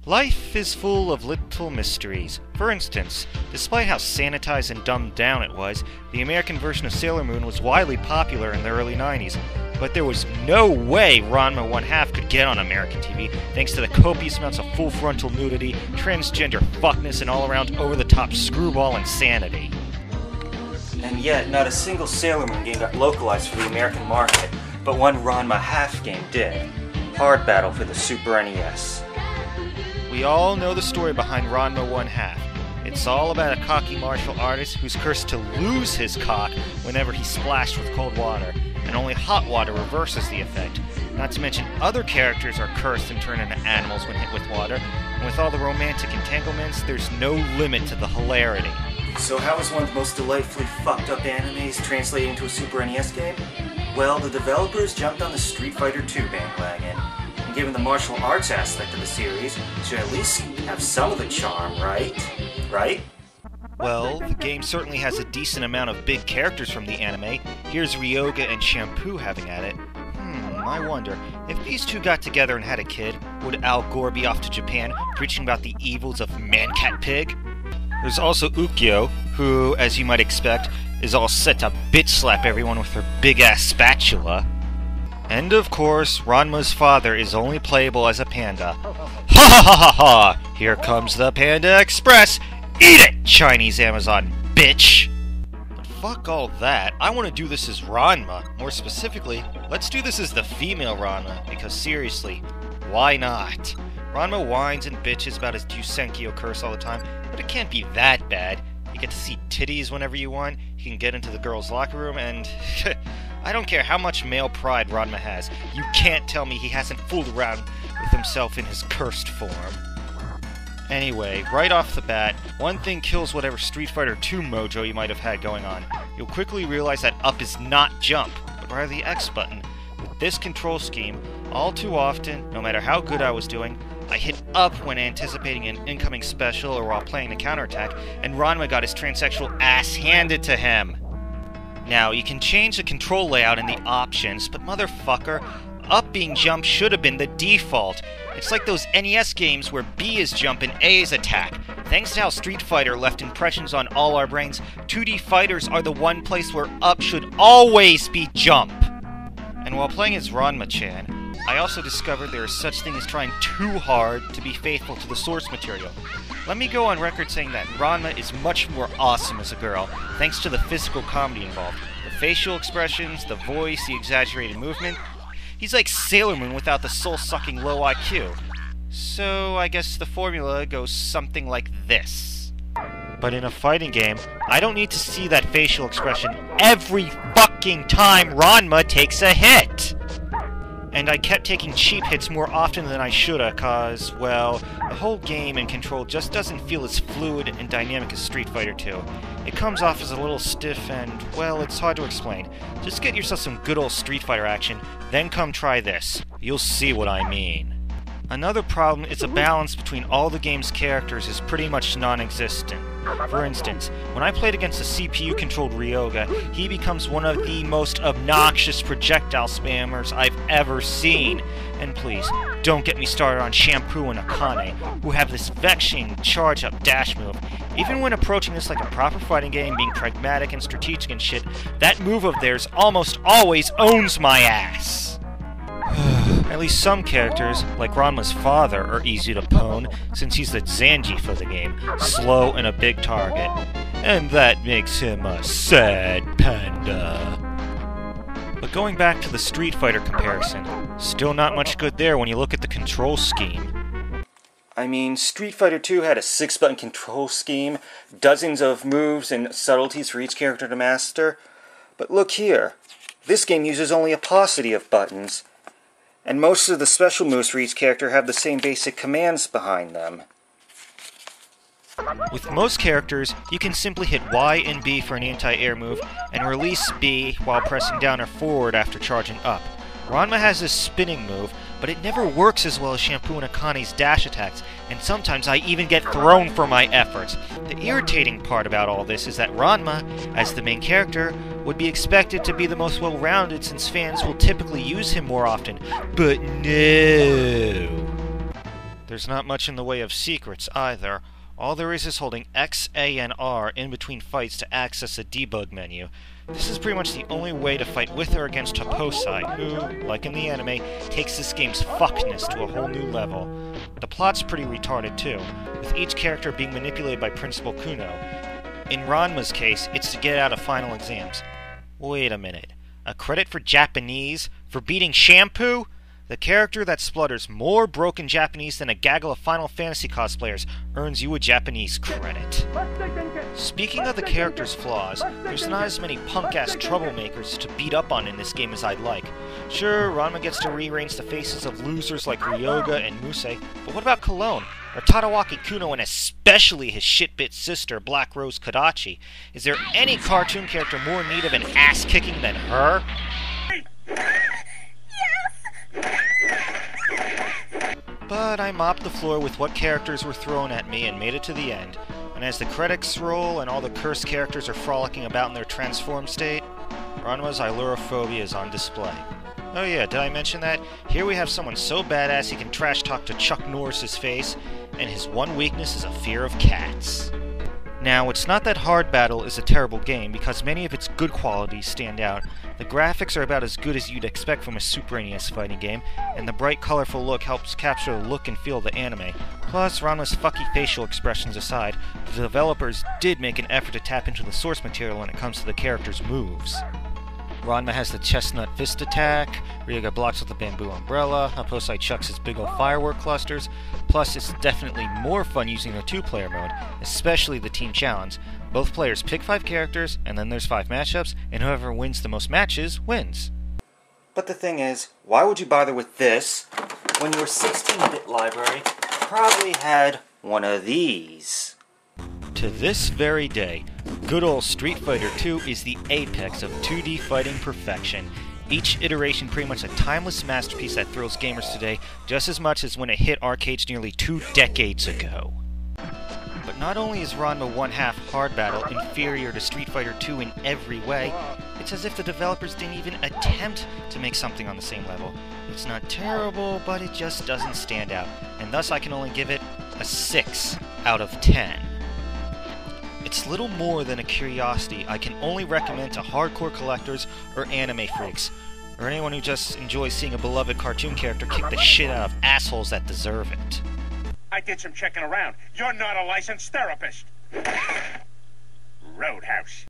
Life is full of little mysteries. For instance, despite how sanitized and dumbed down it was, the American version of Sailor Moon was widely popular in the early 90s, but there was no way Ranma 1/2 could get on American TV thanks to the copious amounts of full frontal nudity, transgender fuckness, and all-around over-the-top screwball insanity. And yet, not a single Sailor Moon game got localized for the American market, but one Ranma 1/2 game did. Hard Battle for the Super NES. We all know the story behind Ranma 1/2. It's all about a cocky martial artist who's cursed to lose his cock whenever he's splashed with cold water, and only hot water reverses the effect. Not to mention other characters are cursed and turn into animals when hit with water, and with all the romantic entanglements, there's no limit to the hilarity. So how is one of the most delightfully fucked up animes translated into a Super NES game? Well, the developers jumped on the Street Fighter II bandwagon. And given the martial arts aspect of the series, it should at least have some of the charm, right? Right? Well, the game certainly has a decent amount of big characters from the anime. Here's Ryoga and Shampoo having at it. I wonder, if these two got together and had a kid, would Al Gore be off to Japan preaching about the evils of Man-Cat-Pig? There's also Ukyo, who, as you might expect, is all set to bitch-slap everyone with her big-ass spatula. And of course, Ranma's father is only playable as a panda. Ha ha ha ha ha! Here comes the Panda Express! Eat it, Chinese Amazon, bitch! But fuck all that, I want to do this as Ranma. More specifically, let's do this as the female Ranma, because seriously, why not? Ranma whines and bitches about his Dusenkyo curse all the time, but it can't be that bad. You get to see titties whenever you want, you can get into the girls' locker room, and I don't care how much male pride Ranma has, you can't tell me he hasn't fooled around with himself in his cursed form. Anyway, right off the bat, one thing kills whatever Street Fighter II mojo you might have had going on. You'll quickly realize that up is not jump, but rather the X button. With this control scheme, all too often, no matter how good I was doing, I hit up when anticipating an incoming special or while playing the counterattack, and Ranma got his transsexual ass handed to him. Now, you can change the control layout in the options, but motherfucker, up being jump should have been the default. It's like those NES games where B is jump and A is attack. Thanks to how Street Fighter left impressions on all our brains, 2D fighters are the one place where up should always be jump. And while playing as Ranma-chan, I also discovered there is such thing as trying too hard to be faithful to the source material. Let me go on record saying that Ranma is much more awesome as a girl, thanks to the physical comedy involved. The facial expressions, the voice, the exaggerated movement. He's like Sailor Moon without the soul-sucking low IQ. So I guess the formula goes something like this. But in a fighting game, I don't need to see that facial expression every fucking time Ranma takes a hit! And I kept taking cheap hits more often than I shoulda, cause, well, the whole game and control just doesn't feel as fluid and dynamic as Street Fighter 2. It comes off as a little stiff and, well, it's hard to explain. Just get yourself some good old Street Fighter action, then come try this. You'll see what I mean. Another problem is the balance between all the game's characters is pretty much non-existent. For instance, when I played against the CPU-controlled Ryoga, he becomes one of the most obnoxious projectile spammers I've ever seen. And please, don't get me started on Shampoo and Akane, who have this vexing charge-up dash move. Even when approaching this like a proper fighting game, being pragmatic and strategic and shit, that move of theirs almost always owns my ass. At least some characters, like Ranma's father, are easy to pwn, since he's the Zangief of the game, slow and a big target. And that makes him a sad panda. But going back to the Street Fighter comparison, still not much good there when you look at the control scheme. I mean, Street Fighter II had a 6-button control scheme, dozens of moves and subtleties for each character to master. But look here, this game uses only a paucity of buttons. And most of the special moves for each character have the same basic commands behind them. With most characters, you can simply hit Y and B for an anti-air move, and release B while pressing down or forward after charging up. Ranma has this spinning move, but it never works as well as Shampoo and Akane's dash attacks, and sometimes I even get thrown for my efforts. The irritating part about all this is that Ranma, as the main character, would be expected to be the most well-rounded since fans will typically use him more often, but no. There's not much in the way of secrets, either. All there is holding X, A, and R in between fights to access the debug menu. This is pretty much the only way to fight with or against Toposai, who, like in the anime, takes this game's fuckness to a whole new level. The plot's pretty retarded too, with each character being manipulated by Principal Kuno. In Ranma's case, it's to get out of final exams. Wait a minute. A credit for Japanese? For beating Shampoo? The character that splutters more broken Japanese than a gaggle of Final Fantasy cosplayers earns you a Japanese credit. Speaking of the character's flaws, there's not as many punk-ass troublemakers to beat up on in this game as I'd like. Sure, Ranma gets to rearrange the faces of losers like Ryoga and Musei, but what about Cologne? Or Tadawaki Kuno and especially his shit-bit sister, Black Rose Kodachi? Is there any cartoon character more in need of an ass-kicking than her? But I mopped the floor with what characters were thrown at me and made it to the end. And as the credits roll and all the cursed characters are frolicking about in their transformed state, Ranma's Ailurophobia is on display. Oh yeah, did I mention that? Here we have someone so badass he can trash talk to Chuck Norris's face, and his one weakness is a fear of cats. Now, it's not that Hard Battle is a terrible game, because many of its good qualities stand out. The graphics are about as good as you'd expect from a Super NES fighting game, and the bright, colorful look helps capture the look and feel of the anime. Plus, Ranma's fucky facial expressions aside, the developers did make an effort to tap into the source material when it comes to the character's moves. Ranma has the chestnut fist attack, Ryoga blocks with the bamboo umbrella, Toposai chucks his big ol' firework clusters, plus it's definitely more fun using the two-player mode, especially the team challenge. Both players pick 5 characters, and then there's 5 matchups, and whoever wins the most matches, wins. But the thing is, why would you bother with this when your 16-bit library probably had one of these? To this very day, good old Street Fighter II is the apex of 2D fighting perfection. Each iteration pretty much a timeless masterpiece that thrills gamers today just as much as when it hit arcades nearly 2 decades ago. But not only is Ranma 1/2 Hard Battle inferior to Street Fighter II in every way, it's as if the developers didn't even attempt to make something on the same level. It's not terrible, but it just doesn't stand out, and thus I can only give it a 6 out of 10. It's little more than a curiosity I can only recommend to hardcore collectors or anime freaks, or anyone who just enjoys seeing a beloved cartoon character kick the shit out of assholes that deserve it. I did some checking around. You're not a licensed therapist. Roadhouse.